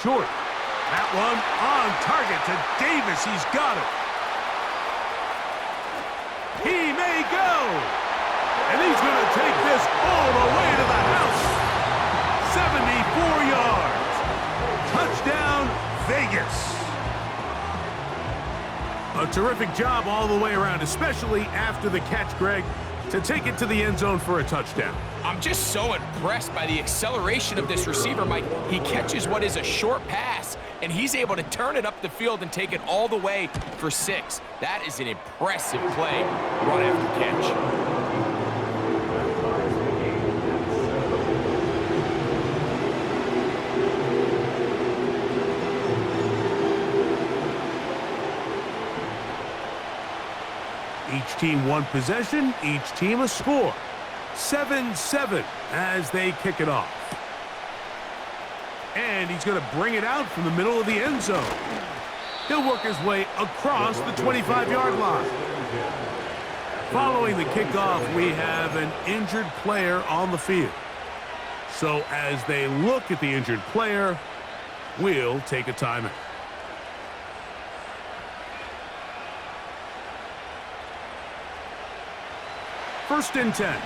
short. That one on target to Davis. He's got it. He may go. And he's going to take this all the way to the house. 74 yards. Touchdown, Vegas. A terrific job all the way around, especially after the catch, Greg, to take it to the end zone for a touchdown. I'm just so impressed by the acceleration of this receiver, Mike. He catches what is a short pass, and he's able to turn it up the field and take it all the way for 6. That is an impressive play, run after catch. Each team one possession, each team a score. 7-7 as they kick it off. And he's going to bring it out from the middle of the end zone. He'll work his way across the 25-yard line. Following the kickoff, we have an injured player on the field. So as they look at the injured player, we'll take a timeout. First and 10.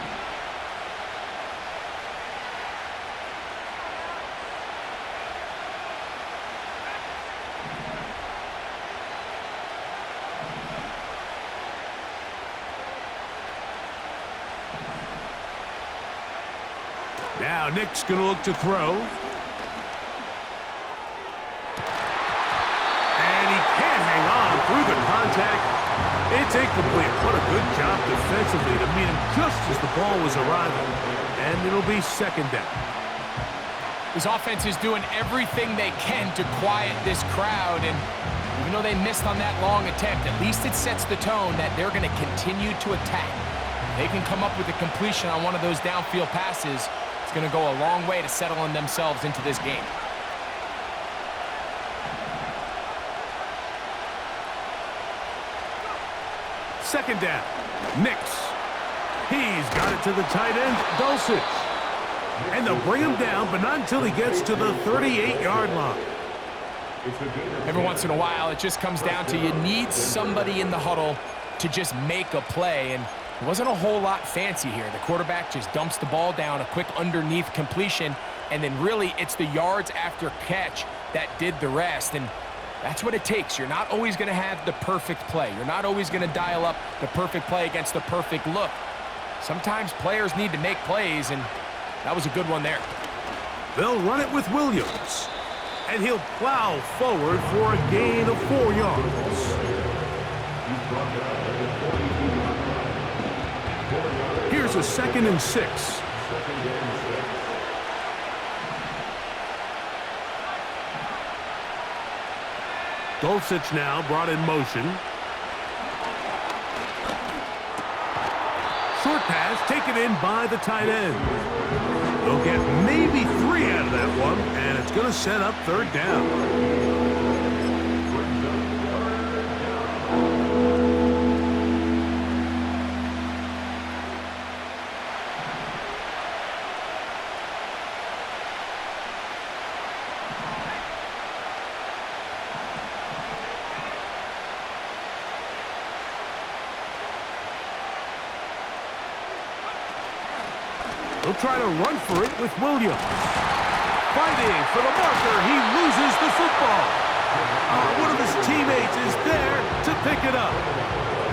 Now Nick's going to look to throw. And he can't hang on through the contact. It's incomplete. What a good job defensively to meet him just as the ball was arriving. And it'll be second down. This offense is doing everything they can to quiet this crowd. And even though they missed on that long attempt, at least it sets the tone that they're going to continue to attack. If they can come up with a completion on one of those downfield passes, it's going to go a long way to settling themselves into this game. Second down. Nix. He's got it to the tight end, Dulcich. And they'll bring him down, but not until he gets to the 38-yard line. Every once in a while, it just comes down to you need somebody in the huddle to just make a play. And it wasn't a whole lot fancy here. The quarterback just dumps the ball down, a quick underneath completion, and then really it's the yards after catch that did the rest. And that's what it takes. You're not always going to have the perfect play. You're not always going to dial up the perfect play against the perfect look. Sometimes players need to make plays, and that was a good one there. They'll run it with Williams, and he'll plow forward for a gain of 4 yards. Here's a 2nd and 6. Dulcich now brought in motion. Short pass taken in by the tight end. They'll get maybe 3 out of that one, and it's going to set up third down. He'll try to run for it with Williams. Fighting for the marker. He loses the football. One of his teammates is there to pick it up.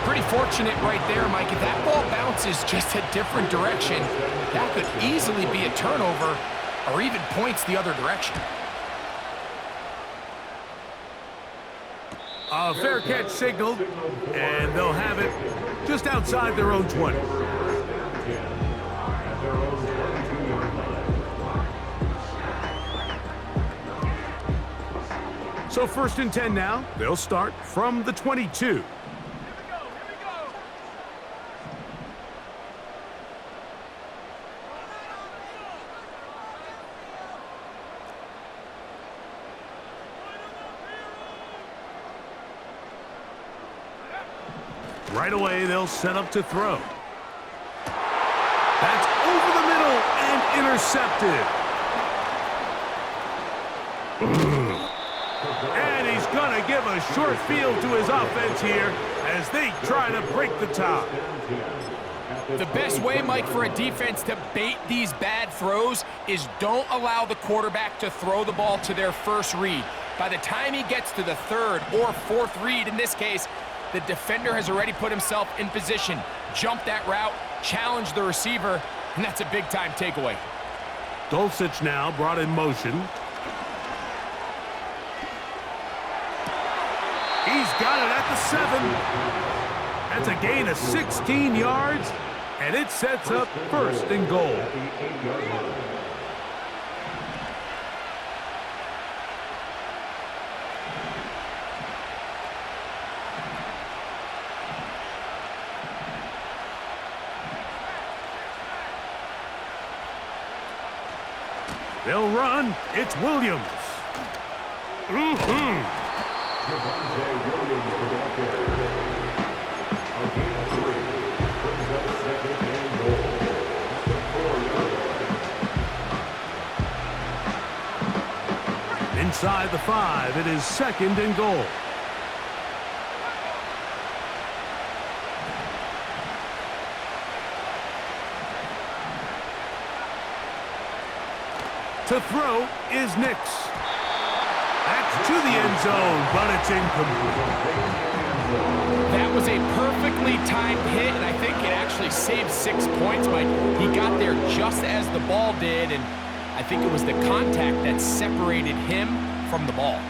Pretty fortunate right there, Mike. If that ball bounces just a different direction, that could easily be a turnover or even points the other direction. A fair catch signaled, and they'll have it just outside their own 20. So first and 10 now. They'll start from the 22. Right away, they'll set up to throw. That's over the middle and intercepted. And he's going to give a short field to his offense here as they try to break the tie. The best way, Mike, for a defense to bait these bad throws is don't allow the quarterback to throw the ball to their first read. By the time he gets to the third or fourth read, in this case, the defender has already put himself in position, jumped that route, challenged the receiver, and that's a big-time takeaway. Dulcich now brought in motion. He's got it at the 7. That's a gain of 16 yards, and it sets up first and goal. They'll run. It's Williams. Inside the 5, it is second and goal. To throw is Nix. That's to the end zone, but it's incomplete. That was a perfectly timed hit, and I think it actually saved 6 points, but he got there just as the ball did, and I think it was the contact that separated him from the ball.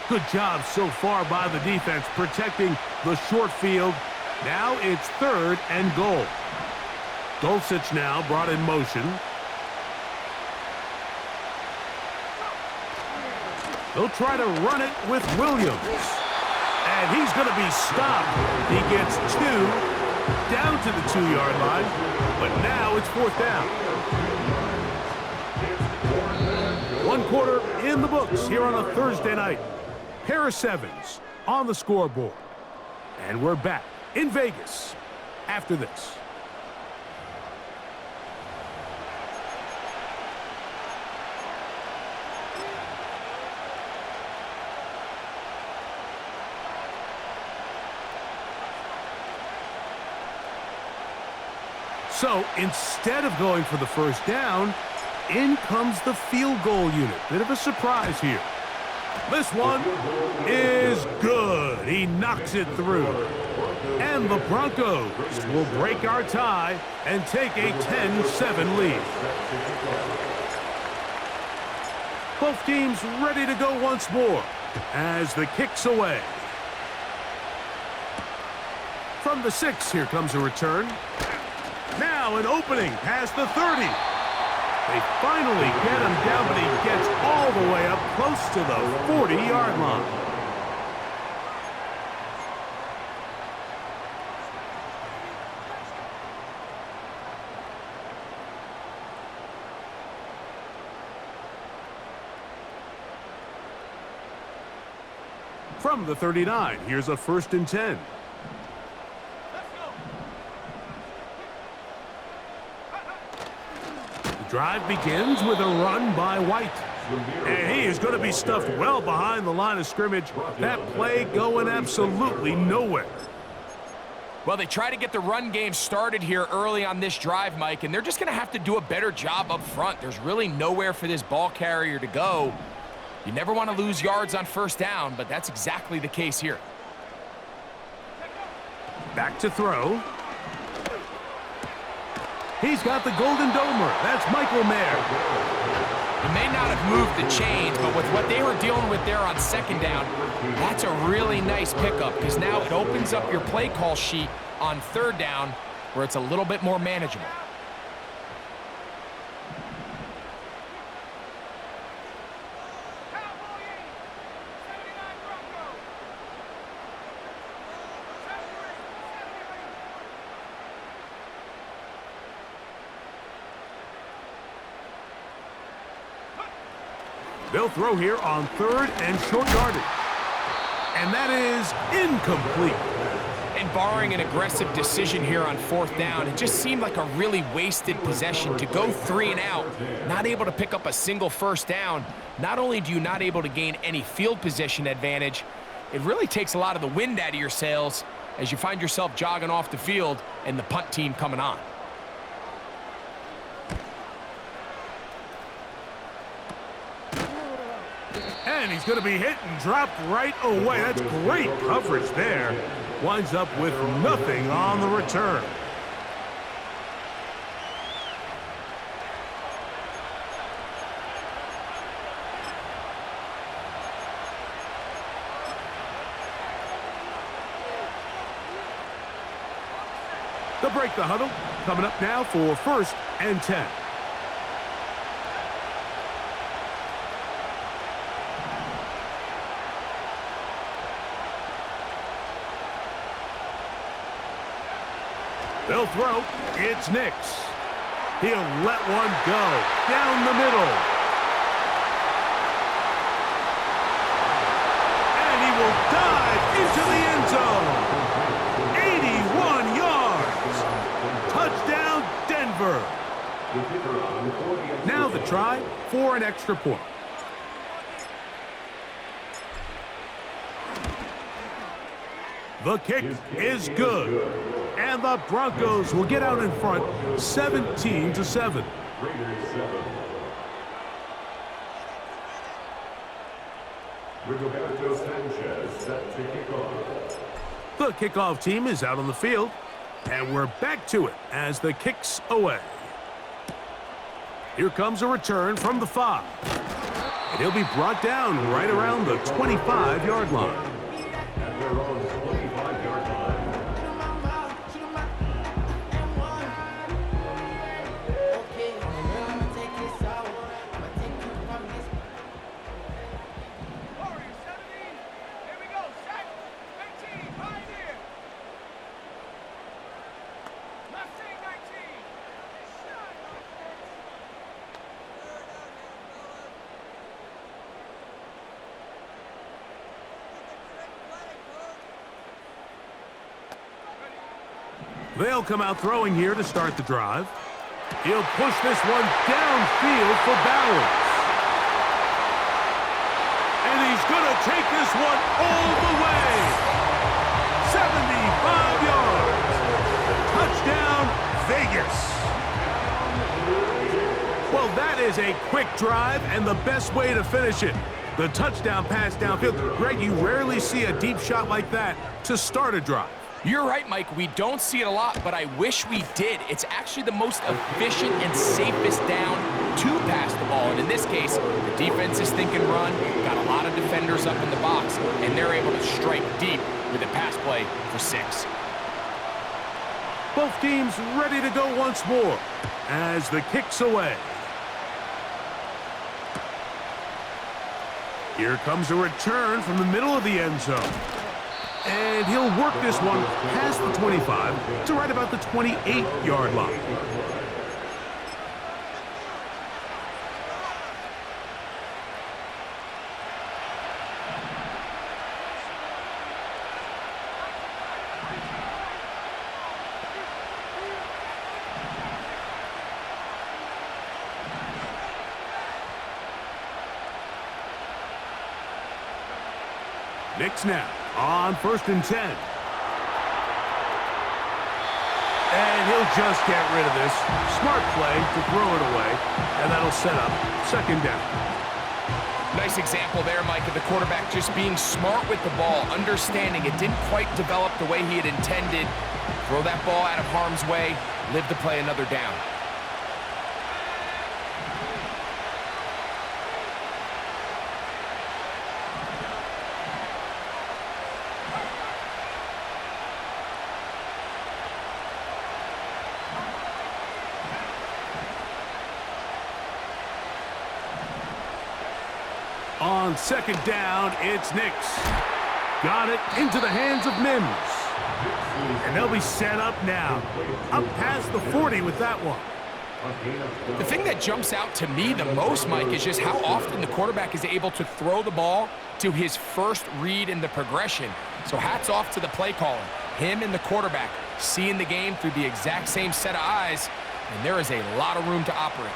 Good job so far by the defense protecting the short field. Now it's third and goal. Dulcich now brought in motion. They'll try to run it with Williams. And he's going to be stopped. He gets 2 down to the 2-yard line, but now it's fourth down. 1 quarter in the books here on a Thursday night. Pair of 7s on the scoreboard. And we're back in Vegas after this. So instead of going for the first down, in comes the field goal unit. Bit of a surprise here. This one is good. He knocks it through. And the Broncos will break our tie and take a 10-7 lead. Both teams ready to go once more as the kick's away. From the 6, here comes a return. Now an opening past the 30. They finally get him down, but he gets all the way up close to the 40-yard line. From the 39, here's a 1st and 10. Drive begins with a run by White. And he is going to be stuffed well behind the line of scrimmage. That play going absolutely nowhere. Well, they try to get the run game started here early on this drive, Mike, and they're just going to have to do a better job up front. There's really nowhere for this ball carrier to go. You never want to lose yards on first down, but that's exactly the case here. Back to throw. He's got the Golden Domer. That's Michael Mayer. He may not have moved the chains, but with what they were dealing with there on second down, that's a really nice pickup because now it opens up your play call sheet on third down where it's a little bit more manageable. They'll throw here on 3rd and short yardage. And that is incomplete. And barring an aggressive decision here on 4th down, it just seemed like a really wasted possession to go 3 and out, not able to pick up a single 1st down. Not only do you not able to gain any field position advantage, it really takes a lot of the wind out of your sails as you find yourself jogging off the field and the punt team coming on. And he's going to be hit and dropped right away. That's great coverage there. Winds up with nothing on the return. They'll break the huddle. Coming up now for 1st and 10. They'll throw. It's Nix. He'll let one go down the middle. And he will dive into the end zone. 81 yards. Touchdown, Denver. Now the try for an extra point. The kick is good. And the Broncos will get out in front 17-7. The kickoff team is out on the field, and we're back to it as the kick's away. Here comes a return from the 5. And he'll be brought down right around the 25-yard line. They'll come out throwing here to start the drive. He'll push this one downfield for Bowers. And he's going to take this one all the way. 75 yards. Touchdown, Vegas. Well, that is a quick drive and the best way to finish it. The touchdown pass downfield. Greg, you rarely see a deep shot like that to start a drive. You're right, Mike. We don't see it a lot, but I wish we did. It's actually the most efficient and safest down to pass the ball. And in this case, the defense is thinking run, got a lot of defenders up in the box, and they're able to strike deep with a pass play for 6. Both teams ready to go once more as the kick's away. Here comes a return from the middle of the end zone. And he'll work this one past the 25 to right about the 28-yard line. Nix now on 1st and 10. And he'll just get rid of this. Smart play to throw it away, and that'll set up 2nd down. Nice example there, Mike, of the quarterback just being smart with the ball, understanding it didn't quite develop the way he had intended. Throw that ball out of harm's way, live to play another down. On 2nd down, it's Nix. Got it into the hands of Mims. And they'll be set up now. Up past the 40 with that one. The thing that jumps out to me the most, Mike, is just how often the quarterback is able to throw the ball to his first read in the progression. So hats off to the play caller. him and the quarterback seeing the game through the exact same set of eyes, and there is a lot of room to operate.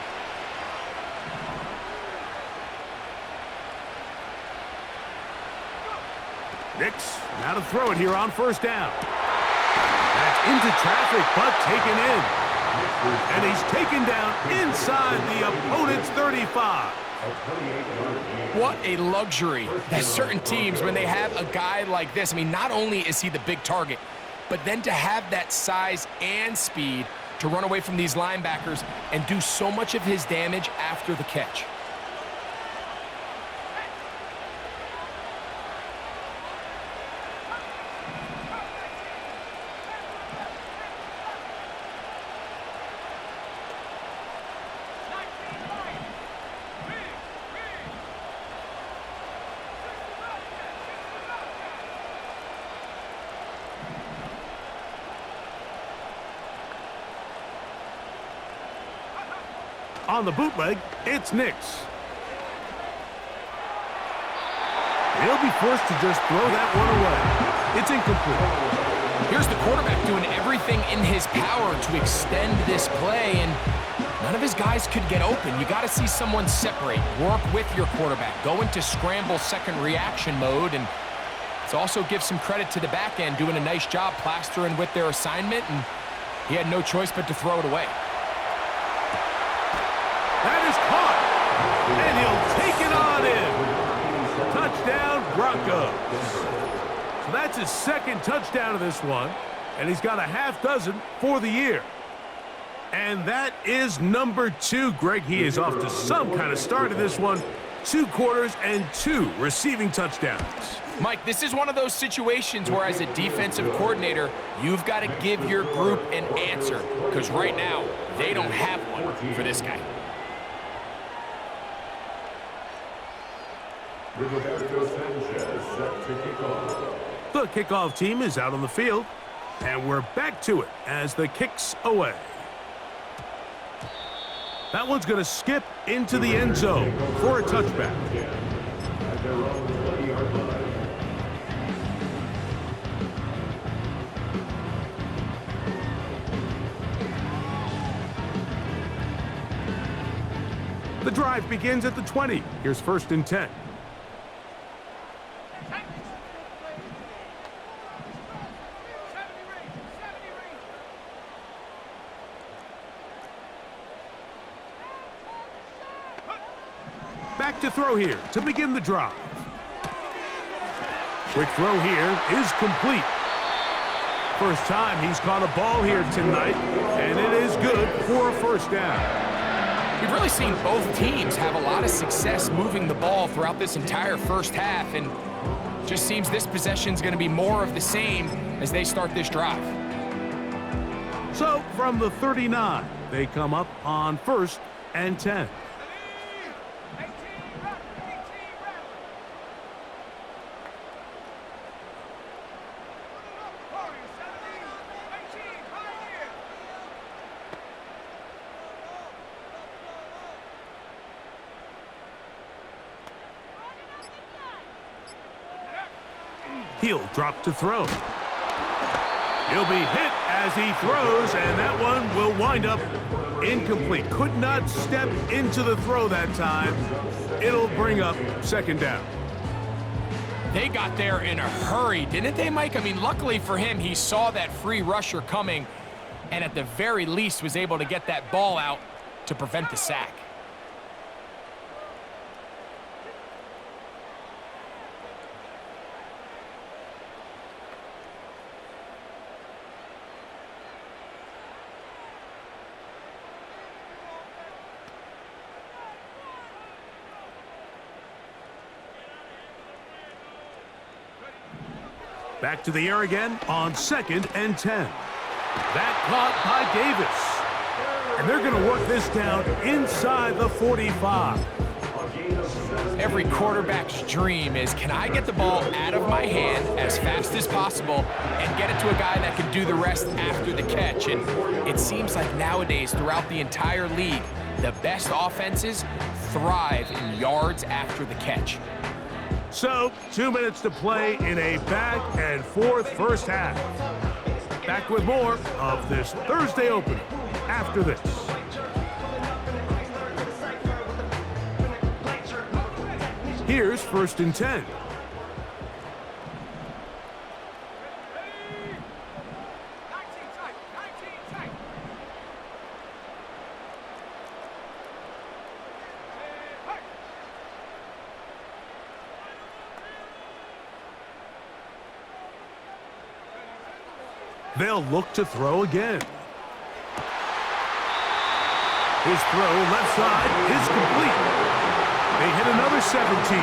Nix, now to throw it here on first down. That's into traffic, but taken in. And he's taken down inside the opponent's 35. What a luxury that certain teams, when they have a guy like this, I mean, not only is he the big target, but then to have that size and speed to run away from these linebackers and do so much of his damage after the catch. On the bootleg, it's Nix. He'll be forced to just throw that one away. It's incomplete. Here's the quarterback doing everything in his power to extend this play, and none of his guys could get open. You got to see someone separate, work with your quarterback, go into scramble second reaction mode, and it's also give some credit to the back end doing a nice job plastering with their assignment, and he had no choice but to throw it away. That is caught, and he'll take it on in. Touchdown, Broncos. So that's his second touchdown of this one, and he's got a half dozen for the year. And that is number 2. Greg, he is off to some kind of start in this one. 2 quarters and 2 receiving touchdowns. Mike, this is one of those situations where as a defensive coordinator, you've got to give your group an answer, because right now, they don't have one for this guy. The kickoff team is out on the field, and we're back to it as the kick's away. That one's going to skip into the end zone for a touchback. The drive begins at the 20. Here's 1st and 10. Back to throw here to begin the drive. Quick throw here is complete. First time he's caught a ball here tonight, and it is good for a first down. We've really seen both teams have a lot of success moving the ball throughout this entire first half, and just seems this possession is going to be more of the same as they start this drive. So from the 39, they come up on 1st and 10. He'll drop to throw. He'll be hit as he throws, and that one will wind up incomplete. Could not step into the throw that time. It'll bring up 2nd down. They got there in a hurry, didn't they, Mike? I mean, luckily for him, he saw that free rusher coming, and at the very least was able to get that ball out to prevent the sack. Back to the air again on 2nd and 10. That caught by Davis. And they're going to work this down inside the 45. Every quarterback's dream is, can I get the ball out of my hand as fast as possible and get it to a guy that can do the rest after the catch? And it seems like nowadays, throughout the entire league, the best offenses thrive in yards after the catch. So, 2 minutes to play in a back-and-forth first half. Back with more of this Thursday opener after this. Here's 1st and 10. They'll look to throw again. His throw left side is complete. They hit another 17.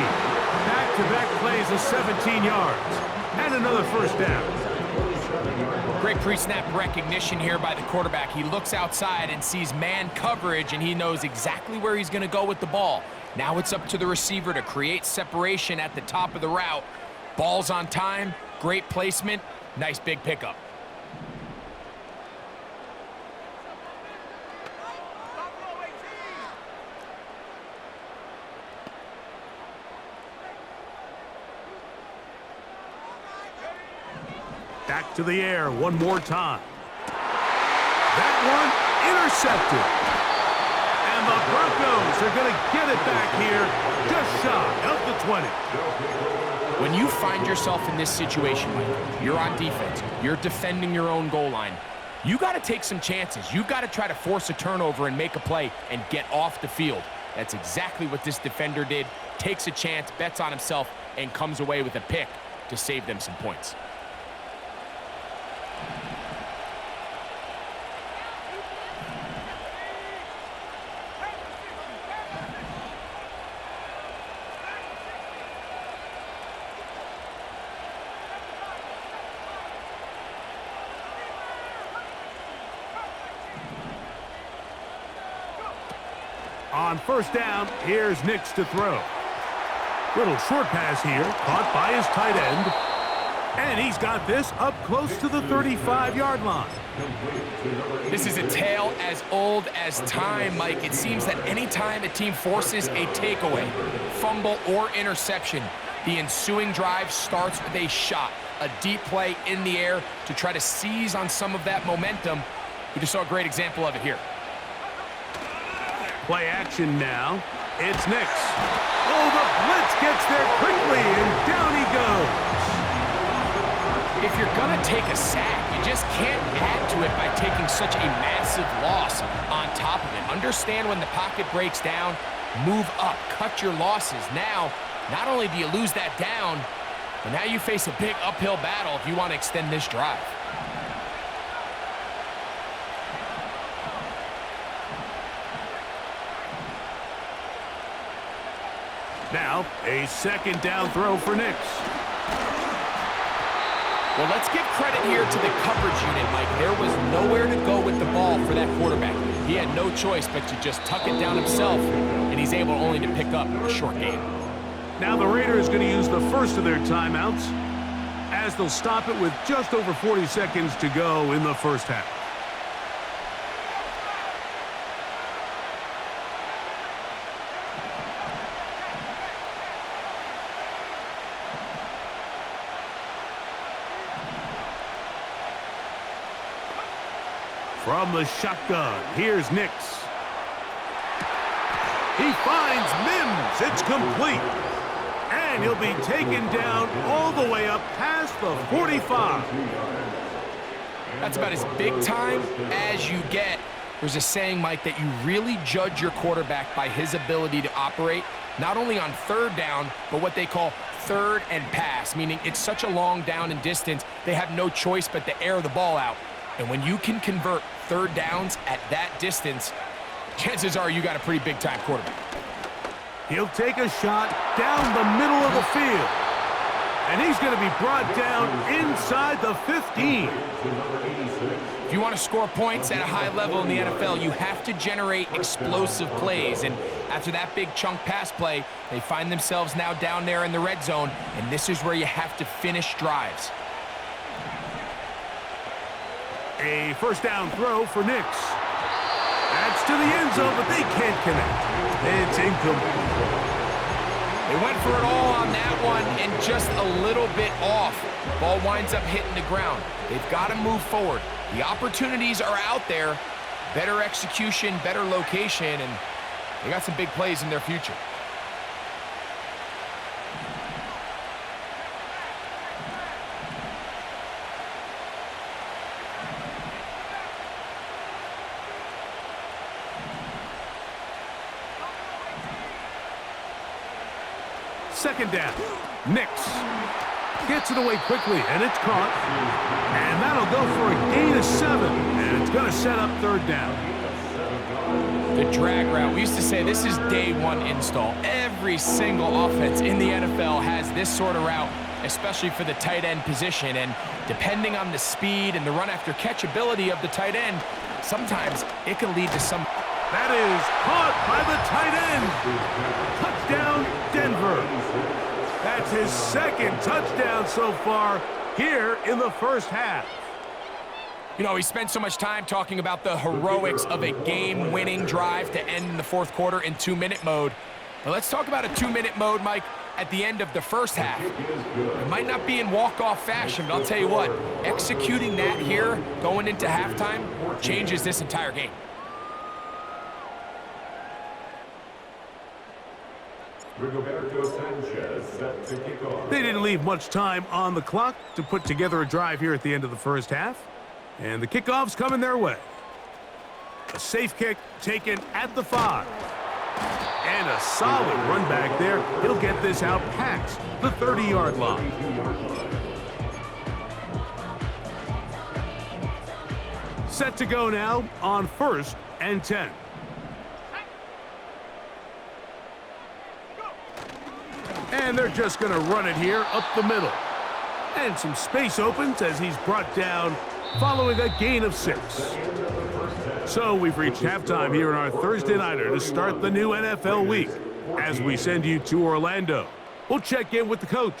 Back-to-back plays of 17 yards. And another 1st down. Great pre-snap recognition here by the quarterback. He looks outside and sees man coverage, and he knows exactly where he's going to go with the ball. Now it's up to the receiver to create separation at the top of the route. Ball's on time, great placement, nice big pickup. Back to the air one more time. That one intercepted. And the Broncos are going to get it back here just shy of the 20. When you find yourself in this situation, Mike, you're on defense, you're defending your own goal line, you got to take some chances. You got to try to force a turnover and make a play and get off the field. That's exactly what this defender did. Takes a chance, bets on himself, and comes away with a pick to save them some points. On 1st down, here's Nix to throw. Little short pass here, caught by his tight end. And he's got this up close to the 35-yard line. This is a tale as old as time, Mike. It seems that anytime a team forces a takeaway, fumble, or interception, the ensuing drive starts with a shot, a deep play in the air to try to seize on some of that momentum. We just saw a great example of it here. Play action now. It's Nix. Oh, the blitz gets there quickly, and down he goes. If you're going to take a sack, you just can't add to it by taking such a massive loss on top of it. Understand when the pocket breaks down, move up, cut your losses. Now, not only do you lose that down, but now you face a big uphill battle if you want to extend this drive. Now, a 2nd down throw for Nix. Well, let's give credit here to the coverage unit, Mike. There was nowhere to go with the ball for that quarterback. He had no choice but to just tuck it down himself, and he's able only to pick up a short gain. Now the Raiders going to use the first of their timeouts as they'll stop it with just over 40 seconds to go in the 1st half. From the shotgun, here's Nix. He finds Mims. It's complete. And he'll be taken down all the way up past the 45. That's about as big time as you get. There's a saying, Mike, that you really judge your quarterback by his ability to operate, not only on 3rd down, but what they call 3rd and pass, meaning it's such a long down and distance, they have no choice but to air the ball out. And when you can convert 3rd downs at that distance, chances are you got a pretty big-time quarterback. He'll take a shot down the middle of the field. And he's going to be brought down inside the 15. If you want to score points at a high level in the NFL, you have to generate explosive plays. And after that big chunk pass play, they find themselves now down there in the red zone, and this is where you have to finish drives. A 1st down throw for Nix. That's to the end zone, but they can't connect. It's incomplete. They went for it all on that one and just a little bit off. Ball winds up hitting the ground. They've got to move forward. The opportunities are out there. Better execution, better location, and they got some big plays in their future. Second down. Nix gets it away quickly, and it's caught. And that'll go for a gain of 7, and it's going to set up third down. The drag route. We used to say this is day one install. Every single offense in the NFL has this sort of route, especially for the tight end position. And depending on the speed and the run after catch ability of the tight end, sometimes it can lead to some. That is caught by the tight end. Touchdown, Denver. That's his second touchdown so far here in the first half. You know, he spent so much time talking about the heroics of a game-winning drive to end in the fourth quarter in 2-minute mode. But let's talk about a 2-minute mode, Mike, at the end of the first half. It might not be in walk-off fashion, but I'll tell you what, executing that here going into halftime changes this entire game. They didn't leave much time on the clock to put together a drive here at the end of the first half. And the kickoff's coming their way. A safe kick taken at the 5. And a solid run back there. He'll get this out past the 30-yard line. Set to go now on 1st and 10. And they're just going to run it here up the middle. And some space opens as he's brought down following a gain of 6. So we've reached halftime here in our Thursday Nighter to start the new NFL week. As we send you to Orlando, we'll check in with the coach.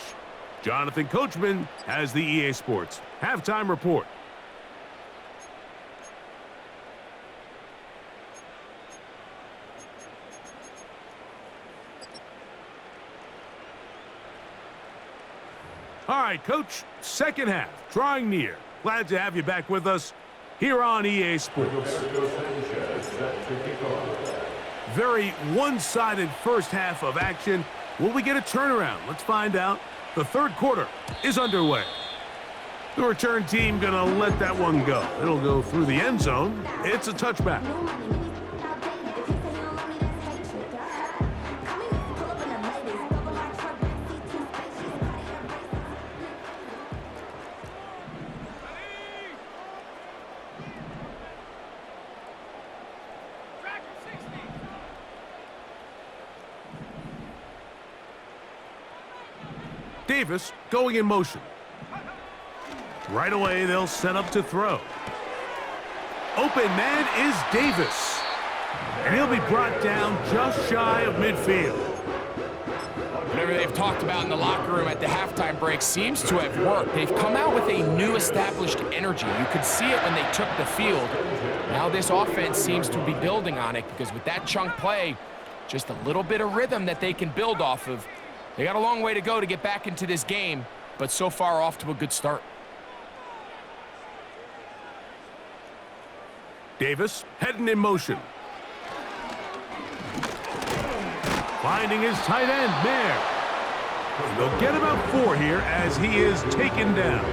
Jonathan Coachman has the EA Sports Halftime Report. All right, Coach, second half, drawing near. Glad to have you back with us here on EA Sports. Very one-sided first half of action. Will we get a turnaround? Let's find out. The third quarter is underway. The return team going to let that one go. It'll go through the end zone. It's a touchback. Davis going in motion. Right away, they'll set up to throw. Open man is Davis. And he'll be brought down just shy of midfield. Whatever they've talked about in the locker room at the halftime break seems to have worked. They've come out with a new established energy. You could see it when they took the field. Now this offense seems to be building on it because with that chunk play, just a little bit of rhythm that they can build off of. They got a long way to go to get back into this game, but so far off to a good start. Davis heading in motion. Finding his tight end, Mayer. They'll get about 4 here as he is taken down.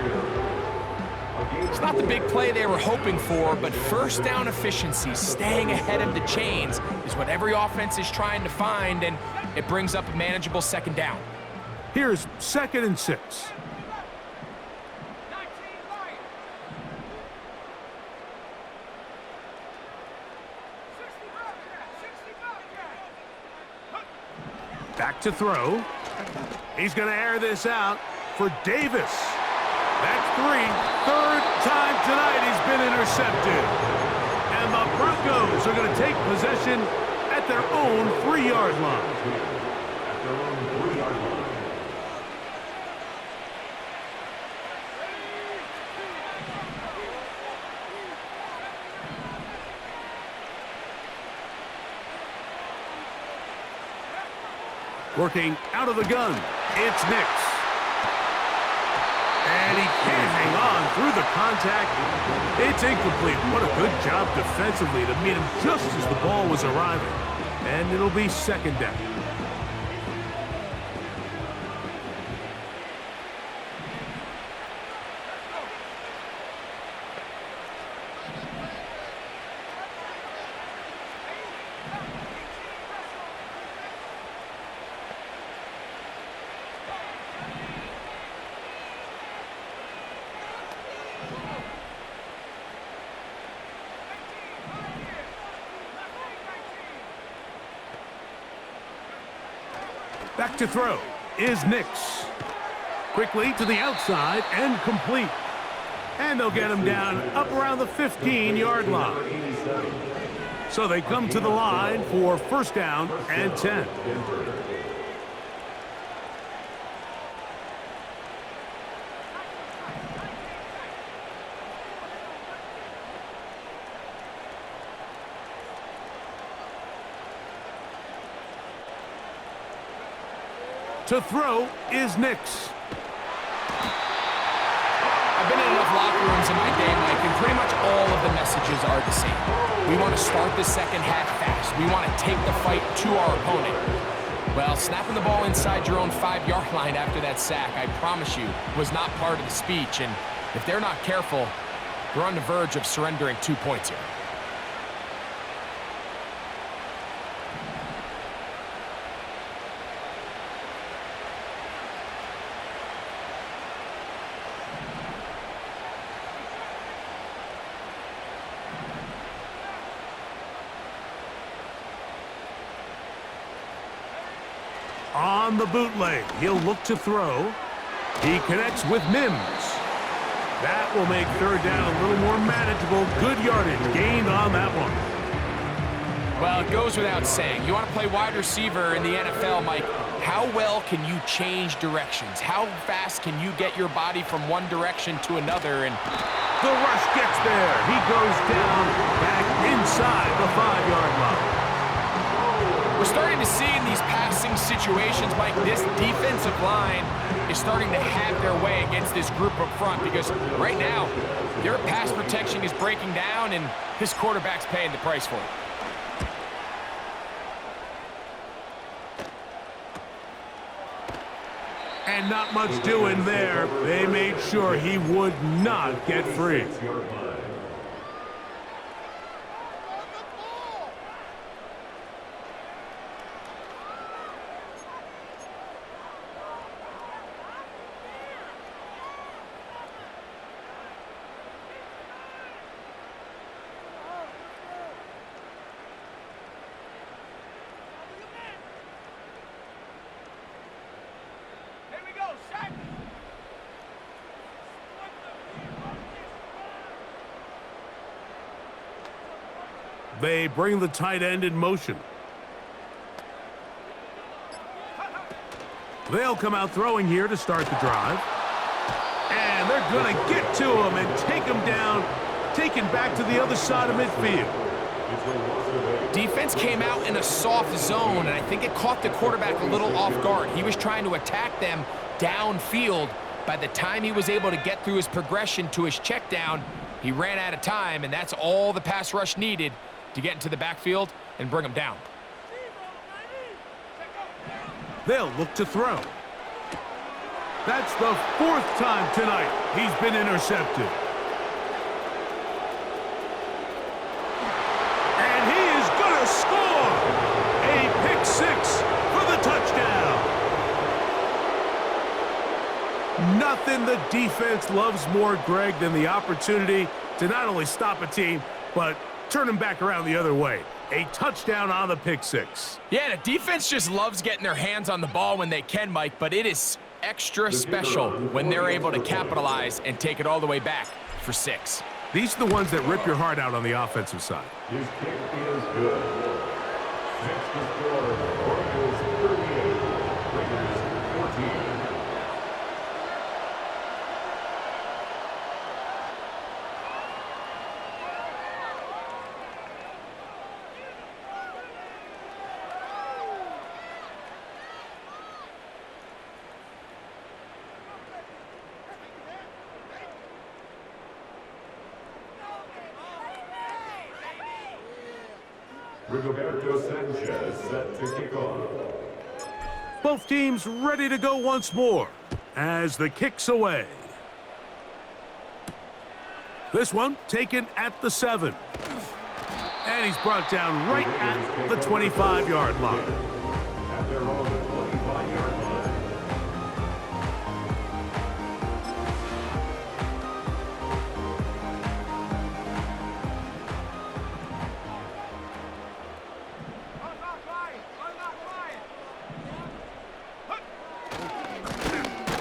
It's not the big play they were hoping for, but first down efficiency, staying ahead of the chains, is what every offense is trying to find, and it brings up a manageable second down. Here's 2nd and 6. Back to throw. He's going to air this out for Davis. That's 3. Third time tonight he's been intercepted. And the Broncos are going to take possession at their own 3-yard line. Working out of the gun, it's Nix. And he can't hang on through the contact. It's incomplete. What a good job defensively to meet him just as the ball was arriving. And it'll be second down. Back to throw is Nix. Quickly to the outside and complete. And they'll get him down up around the 15-yard line. So they come to the line for first down and 10. To throw is Nix. I've been in enough locker rooms in my day, Mike, and pretty much all of the messages are the same. We want to start the second half fast. We want to take the fight to our opponent. Well, snapping the ball inside your own 5-yard line after that sack, I promise you, was not part of the speech. And if they're not careful, they're on the verge of surrendering 2 points here. On the bootleg, he'll look to throw. He connects with Mims. That will make third down a little more manageable. Good yardage gained on that one. Well, it goes without saying. You want to play wide receiver in the NFL, Mike. How well can you change directions? How fast can you get your body from one direction to another? And the rush gets there. He goes down back inside the 5-yard line. We're starting to see in these passing situations, Mike, this defensive line is starting to have their way against this group up front because right now, their pass protection is breaking down and this quarterback's paying the price for it. And not much doing there. They made sure he would not get free. They bring the tight end in motion. They'll come out throwing here to start the drive. And they're going to get to him and take him down, taken back to the other side of midfield. Defense came out in a soft zone, and I think it caught the quarterback a little off guard. He was trying to attack them downfield. By the time he was able to get through his progression to his check down, he ran out of time, and that's all the pass rush needed to get into the backfield and bring him down. They'll look to throw. That's the 4th time tonight he's been intercepted. And he is going to score! A pick 6 for the touchdown. Nothing the defense loves more, Greg, than the opportunity to not only stop a team, but turn him back around the other way. A touchdown on the pick 6. Yeah, the defense just loves getting their hands on the ball when they can, Mike, but it is extra special when they're able to capitalize and take it all the way back for 6. These are the ones that rip your heart out on the offensive side. His kick is good. Next to score, Broncos 38, Raiders 14. Rigoberto Sanchez set to kick off. Both teams ready to go once more as the kick's away. This one taken at the 7. And he's brought down right at the 25-yard line. At their own 25-yard line.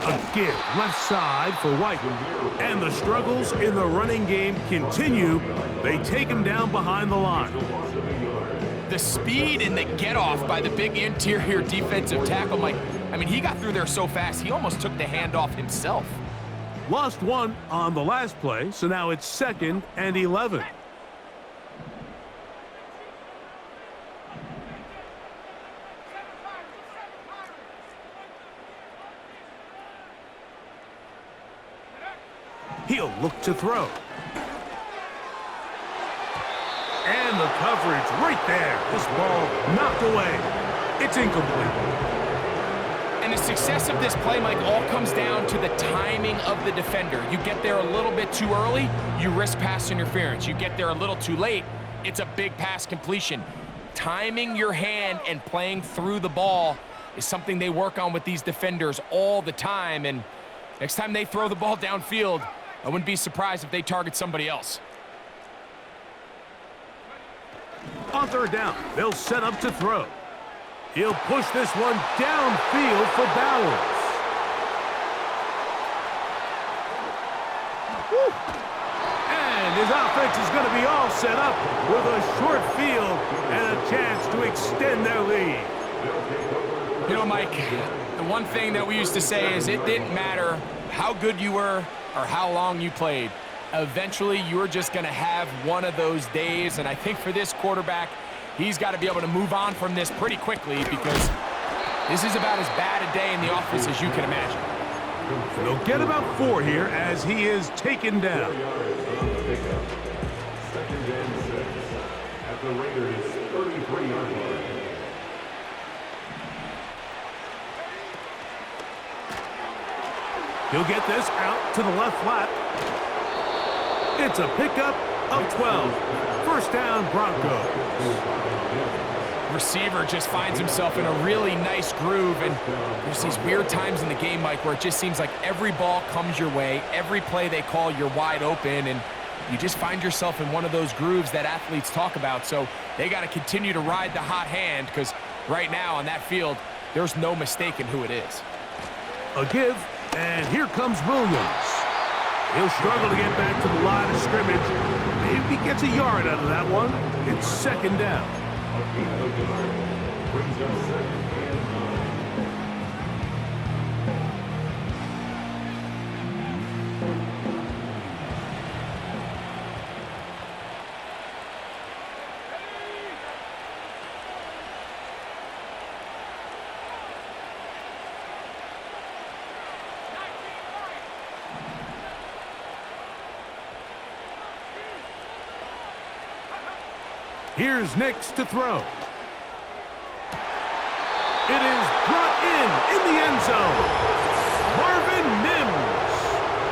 A give left side for White. And the struggles in the running game continue. They take him down behind the line. The speed and the get-off by the big interior defensive tackle, Mike. I mean, he got through there so fast, he almost took the handoff himself. Lost one on the last play, so now it's 2nd and 11. He'll look to throw. And the coverage right there. This ball knocked away. It's incomplete. And the success of this play, Mike, all comes down to the timing of the defender. You get there a little bit too early, you risk pass interference. You get there a little too late, it's a big pass completion. Timing your hand and playing through the ball is something they work on with these defenders all the time. And next time they throw the ball downfield, I wouldn't be surprised if they target somebody else. On 3rd down, they'll set up to throw. He'll push this one downfield for Bowers. Woo. And his offense is going to be all set up with a short field and a chance to extend their lead. You know, Mike, the one thing that we used to say is it didn't matter how good you were or how long you played. Eventually, you're just going to have one of those days, and I think for this quarterback, he's got to be able to move on from this pretty quickly because this is about as bad a day in the office as you can imagine. They'll get about 4 here as he is taken down. 2nd and 6 at the Raiders' 33-yard line. He'll get this out to the left flat. It's a pickup of 12. 1st down, Broncos. Receiver just finds himself in a really nice groove, and there's these weird times in the game, Mike, where it just seems like every ball comes your way, every play they call, you're wide open, and you just find yourself in one of those grooves that athletes talk about. So they got to continue to ride the hot hand because right now on that field, there's no mistaking who it is. A give, and here comes Williams. He'll struggle to get back to the line of scrimmage. Maybe he gets a yard out of that one. It's 2nd down. Brings up 2nd and 9. Here's Nix to throw. It is brought in the end zone. Marvin Mims.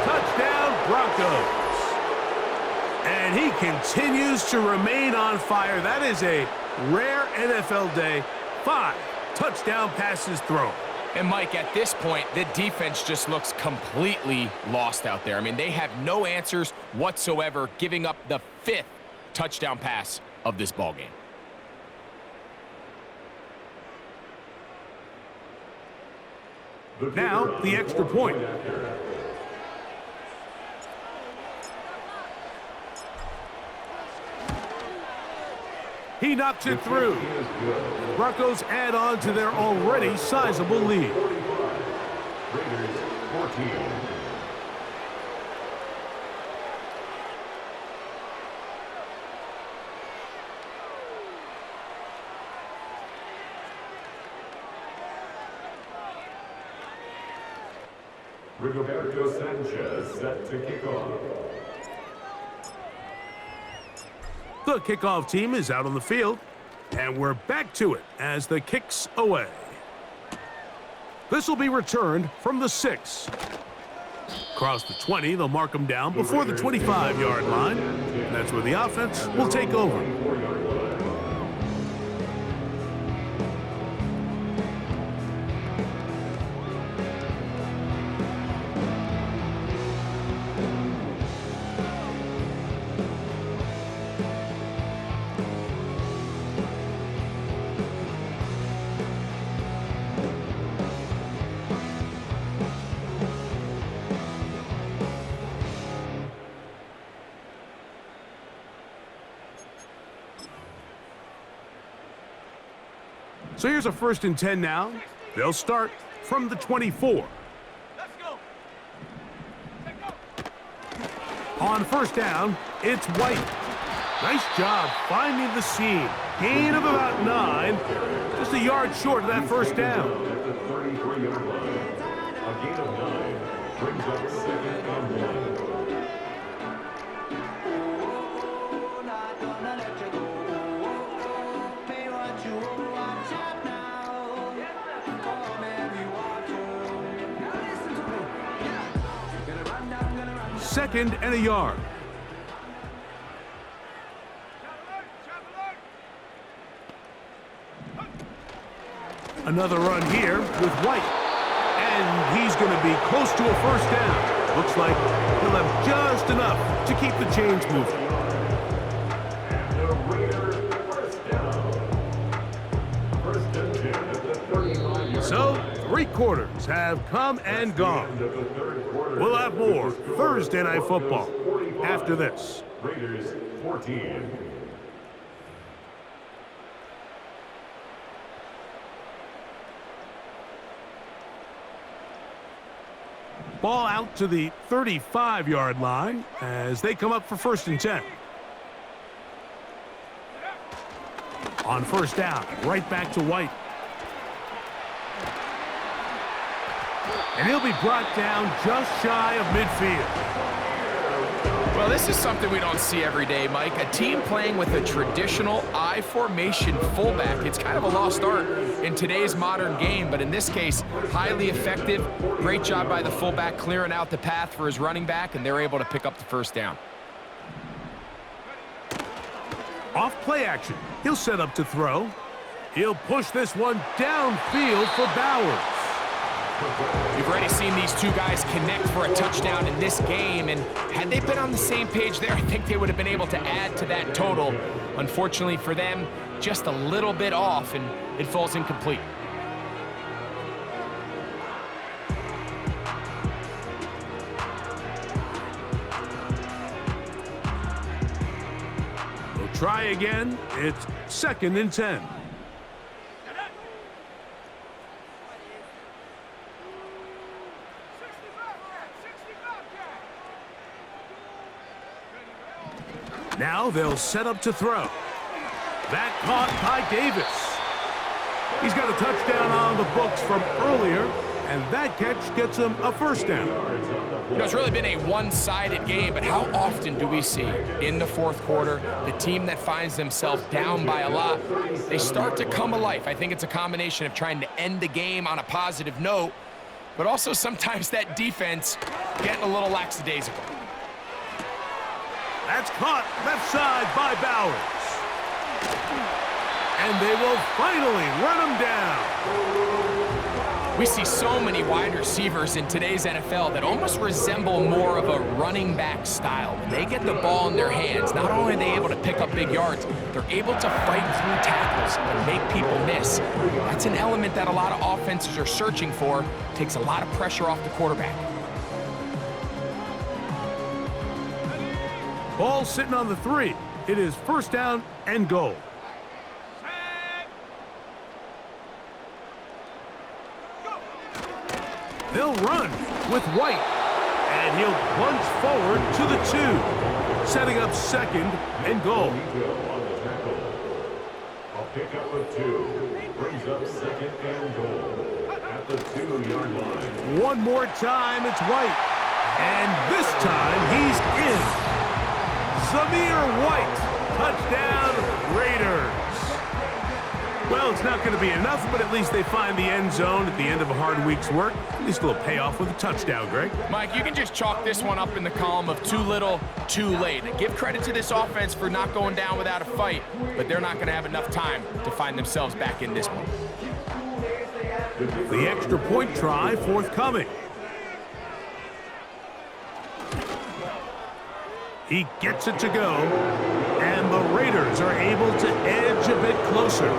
Touchdown, Broncos. And he continues to remain on fire. That is a rare NFL day. 5 touchdown passes thrown. And Mike, at this point, the defense just looks completely lost out there. I mean, they have no answers whatsoever, giving up the 5th touchdown pass of this ballgame. Now, the extra point. He knocks it through. The Broncos add on to their already sizable lead. Raiders 14. Rigoberto Sanchez set to kick off. The kickoff team is out on the field. And we're back to it as the kick's away. This will be returned from the 6. Across the 20, they'll mark them down before the 25-yard line. And that's where the offense will take over. So here's a 1st and 10 now. They'll start from the 24. On 1st down, it's White. Nice job finding the seam. Gain of about 9. Just a yard short of that 1st down. At the 33-yard line. A gain of 9 brings up 2nd and 1. Second and a yard. Another run here with White. And he's going to be close to a 1st down. Looks like he'll have just enough to keep the chains moving. And the Raiders 1st down. 1st and 10 at the 35-yard So, line. 3 quarters have come and gone. End of the 3rd quarter. We'll have more Thursday Night Football after this. Raiders 14. Ball out to the 35-yard line as they come up for 1st and 10. On 1st down, right back to White. And he'll be brought down just shy of midfield. Well, this is something we don't see every day, Mike. A team playing with a traditional I formation fullback. It's kind of a lost art in today's modern game, but in this case, highly effective. Great job by the fullback clearing out the path for his running back, and they're able to pick up the 1st down. Off play action. He'll set up to throw. He'll push this one downfield for Bowers. We've already seen these two guys connect for a touchdown in this game, and had they been on the same page there, I think they would have been able to add to that total. Unfortunately for them, just a little bit off, and it falls incomplete. We'll try again. It's 2nd and 10. Now they'll set up to throw. That caught by Davis. He's got a touchdown on the books from earlier, and that catch gets him a 1st down. You know, it's really been a one-sided game, but how often do we see in the 4th quarter the team that finds themselves down by a lot, they start to come alive? I think it's a combination of trying to end the game on a positive note, but also sometimes that defense getting a little lackadaisical. That's caught left side by Bowers. And they will finally run him down. We see so many wide receivers in today's NFL that almost resemble more of a running back style. When they get the ball in their hands, not only are they able to pick up big yards, they're able to fight through tackles and make people miss. That's an element that a lot of offenses are searching for. Takes a lot of pressure off the quarterback. Ball sitting on the 3. It is 1st down and goal. They'll run with White, and he'll plunge forward to the 2, setting up 2nd and goal. A pickup of 2 brings up 2nd and goal at the 2-yard line. One more time, it's White, and this time he's in. Zamir White, touchdown Raiders. Well, it's not going to be enough, but at least they find the end zone at the end of a hard week's work. At least a little payoff with a touchdown, Greg. Mike, you can just chalk this one up in the column of too little, too late. Give credit to this offense for not going down without a fight, but they're not going to have enough time to find themselves back in this one. The extra point try forthcoming. He gets it to go, and the Raiders are able to edge a bit closer.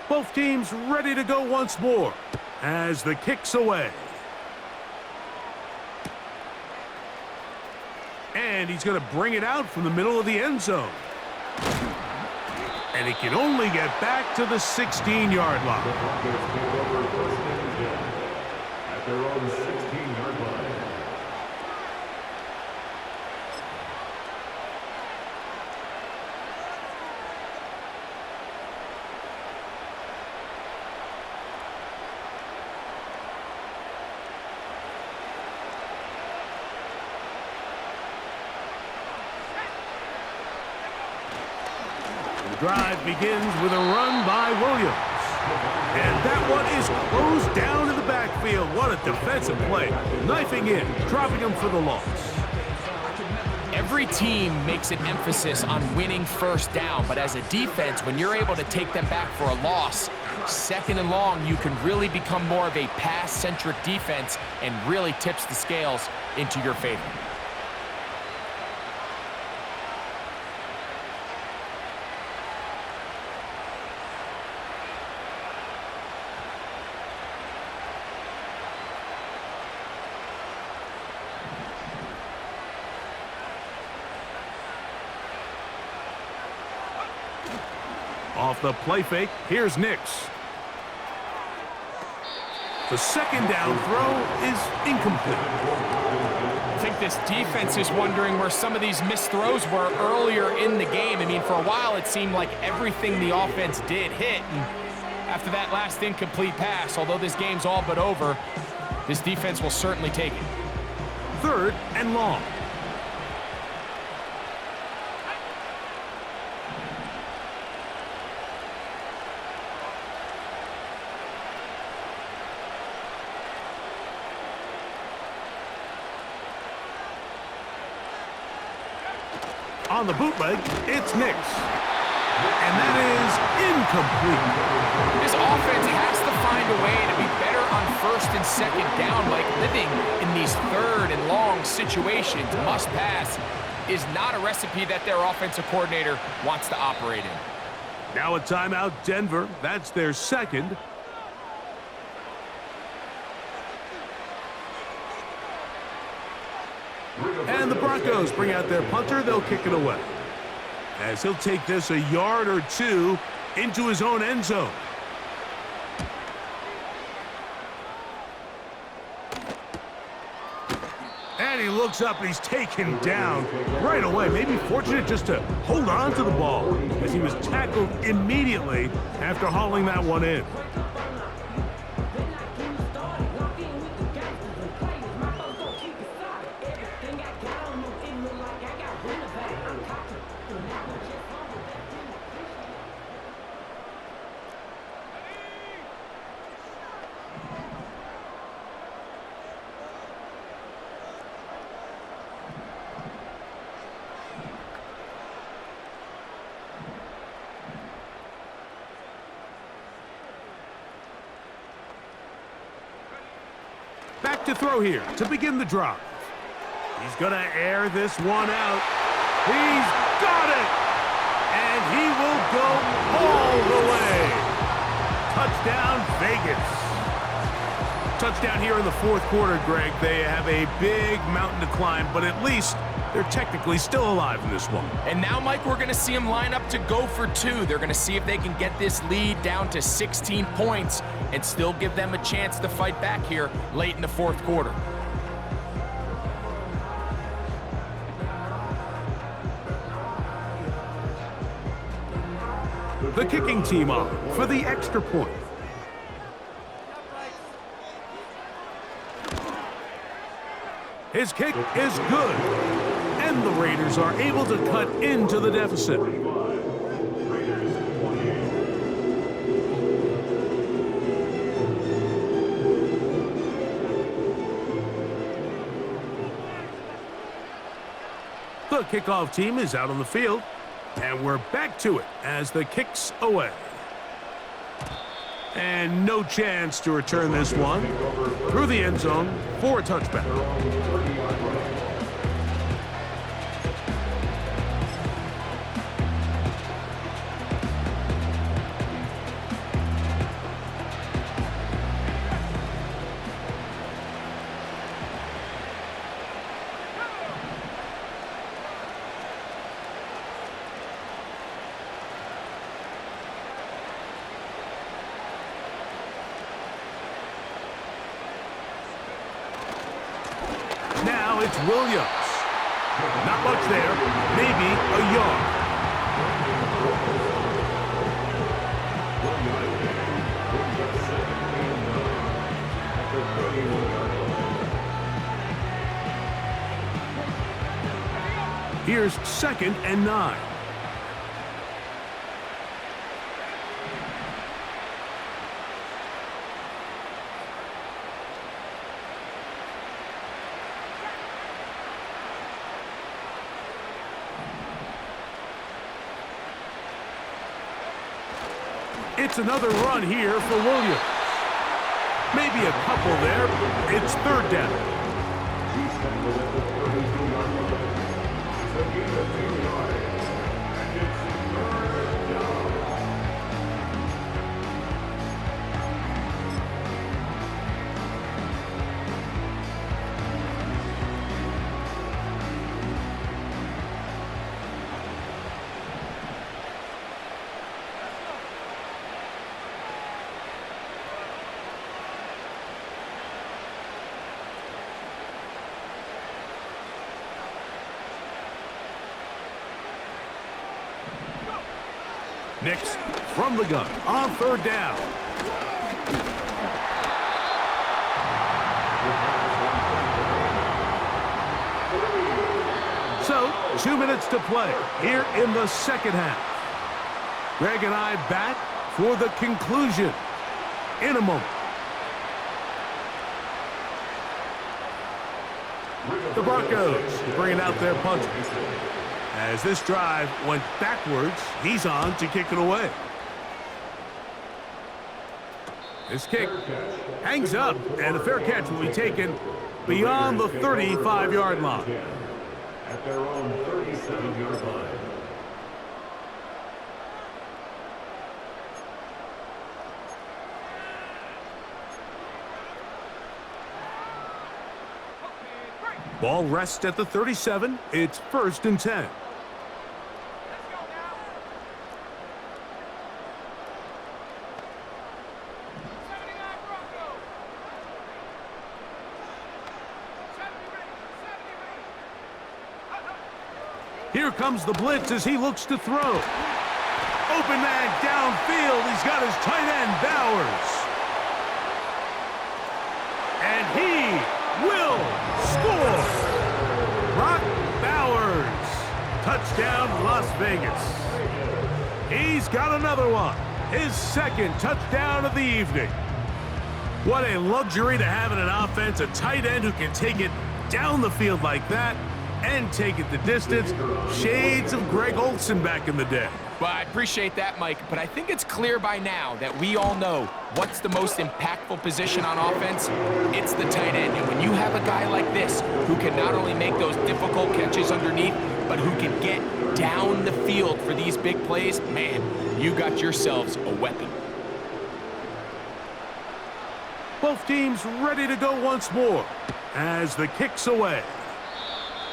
Both teams ready to go once more as the kick's away. And he's going to bring it out from the middle of the end zone. And he can only get back to the 16-yard line. At their own 16-yard line. The drive begins with a run by Williams. And that one is closed down in the backfield. What a defensive play. Knifing in, dropping him for the loss. Every team makes an emphasis on winning first down, but as a defense, when you're able to take them back for a loss, second and long, you can really become more of a pass-centric defense and really tips the scales into your favor. Off the play fake, here's Nix. The second down throw is incomplete. I think this defense is wondering where some of these missed throws were earlier in the game. I mean, for a while, it seemed like everything the offense did hit. And after that last incomplete pass, although this game's all but over, this defense will certainly take it. Third and long. On the bootleg, it's Nix. And that is incomplete. This offense has to find a way to be better on first and second down. Like living in these third and long situations, must pass, is not a recipe that their offensive coordinator wants to operate in. Now a timeout, Denver. That's their second. And the Broncos bring out their punter. They'll kick it away, as he'll take this a yard or two into his own end zone. And he looks up and he's taken down right away. Maybe fortunate just to hold on to the ball, as he was tackled immediately after hauling that one in. Back to throw here to begin the drive. He's going to air this one out. He's got it! And he will go all the way. Touchdown, Vegas. Touchdown here in the fourth quarter, Greg. They have a big mountain to climb, but at least they're technically still alive in this one. And now, Mike, we're going to see them line up to go for two. They're going to see if they can get this lead down to 16 points and still give them a chance to fight back here late in the fourth quarter. The kicking team on for the extra point. His kick is good, and the Raiders are able to cut into the deficit. The kickoff team is out on the field, and we're back to it as the kick's away. And no chance to return this one through the end zone for a touchback. Now it's Williams. Not much there, maybe a yard. Here's 2nd and 9. It's another run here for Williams. Maybe a couple there. It's 3rd down. Nix from the gun on 3rd down. So, 2 minutes to play here in the 2nd half. Greg and I back for the conclusion in a moment. The Broncos bringing out their punches. As this drive went backwards, he's on to kick it away. This kick hangs up, and a fair catch will be taken beyond the 35-yard line. At their own 37-yard line. Ball rests at the 37. It's 1st and 10. Here comes the blitz as he looks to throw. Open man downfield. He's got his tight end, Bowers. And he will score. Brock Bowers. Touchdown, Las Vegas. He's got another one. His 2nd touchdown of the evening. What a luxury to have in an offense, a tight end who can take it down the field like that and take it the distance. Shades of Greg Olsen back in the day. Well, I appreciate that, Mike, but I think it's clear by now that we all know what's the most impactful position on offense. It's the tight end. And when you have a guy like this who can not only make those difficult catches underneath, but who can get down the field for these big plays, man, you got yourselves a weapon. Both teams ready to go once more as the kick's away.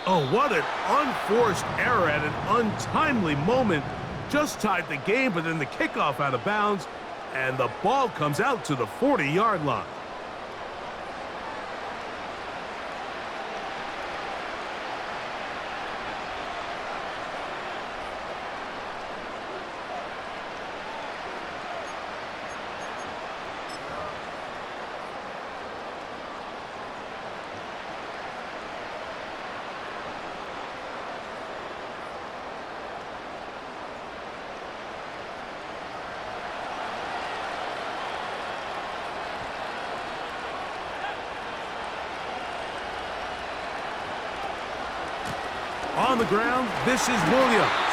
Oh, what an unforced error at an untimely moment. Just tied the game, but then the kickoff out of bounds, and the ball comes out to the 40-yard line. on the ground, this is Williams.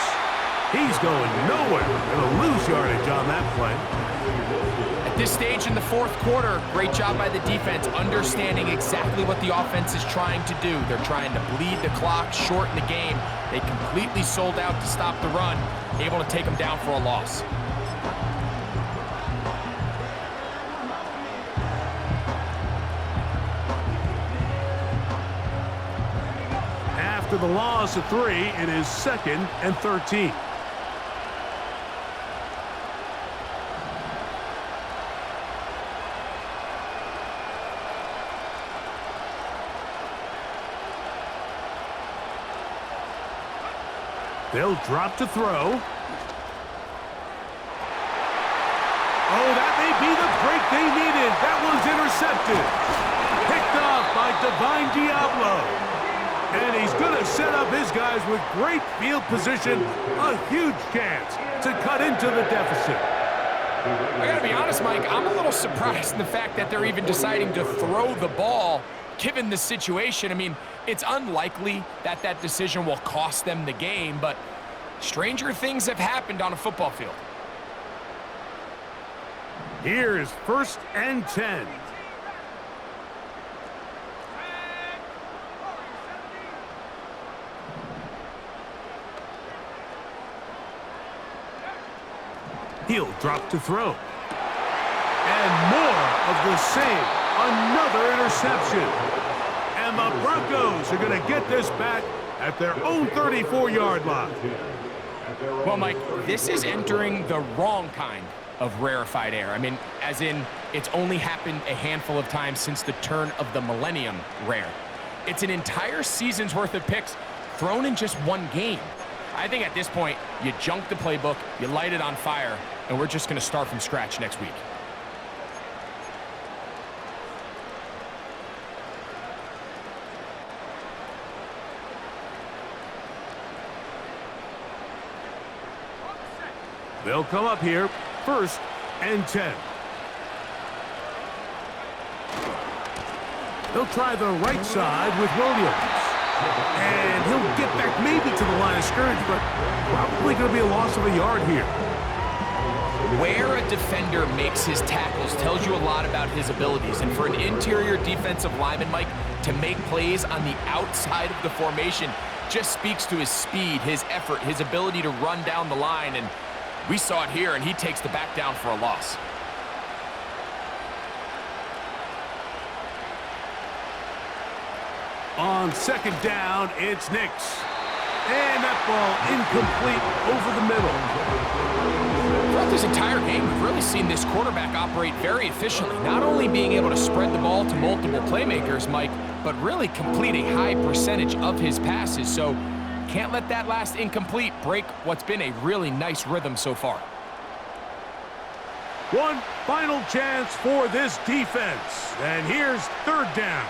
He's going nowhere. Going to lose yardage on that play. At this stage in the fourth quarter, great job by the defense understanding exactly what the offense is trying to do. They're trying to bleed the clock, shorten the game. They completely sold out to stop the run, able to take them down for a loss. After the loss of 3, it is 2nd and 13. They'll drop to throw. Oh, that may be the break they needed. That one's intercepted. Picked off by Divine Diablo. And he's going to set up his guys with great field position. A huge chance to cut into the deficit. I got to be honest, Mike, I'm a little surprised in the fact that they're even deciding to throw the ball given the situation. I mean, it's unlikely that that decision will cost them the game, but stranger things have happened on a football field. Here's 1st and 10. He'll drop to throw. And more of the same. Another interception. And the Broncos are going to get this back at their own 34-yard line. Well, Mike, this is entering the wrong kind of rarefied air. I mean, as in, it's only happened a handful of times since the turn of the millennium rare. It's an entire season's worth of picks thrown in just one game. I think at this point, you junk the playbook, you light it on fire, and we're just going to start from scratch next week. They'll come up here, 1st and 10. They'll try the right side with Williams. And he'll get back maybe to the line of scrimmage, but probably going to be a loss of a yard here. Where a defender makes his tackles tells you a lot about his abilities. And for an interior defensive lineman, Mike, to make plays on the outside of the formation just speaks to his speed, his effort, his ability to run down the line. And we saw it here, and he takes the back down for a loss. On 2nd down, it's Nix. And that ball incomplete over the middle. Throughout this entire game, we've really seen this quarterback operate very efficiently, not only being able to spread the ball to multiple playmakers, Mike, but really complete a high percentage of his passes. So can't let that last incomplete break what's been a really nice rhythm so far. One final chance for this defense. And here's 3rd down.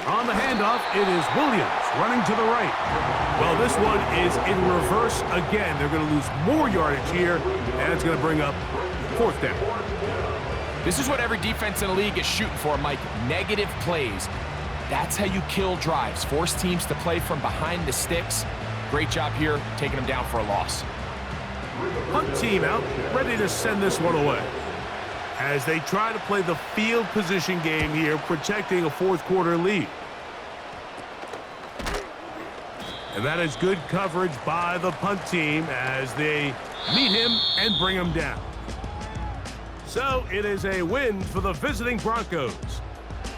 On the handoff, it is Williams running to the right. Well, this one is in reverse again. They're going to lose more yardage here, and it's going to bring up 4th down. This is what every defense in the league is shooting for, Mike. Negative plays. That's how you kill drives. Force teams to play from behind the sticks. Great job here, taking them down for a loss. Punt team out, ready to send this one away. As they try to play the field position game here, protecting a 4th quarter lead. And that is good coverage by the punt team as they meet him and bring him down. So it is a win for the visiting Broncos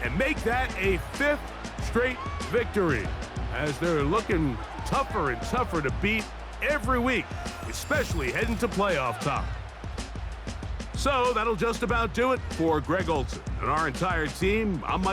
and make that a 5th straight victory as they're looking tougher and tougher to beat every week, especially heading to playoff time. So that'll just about do it for Greg Olson and our entire team. I'm Mike.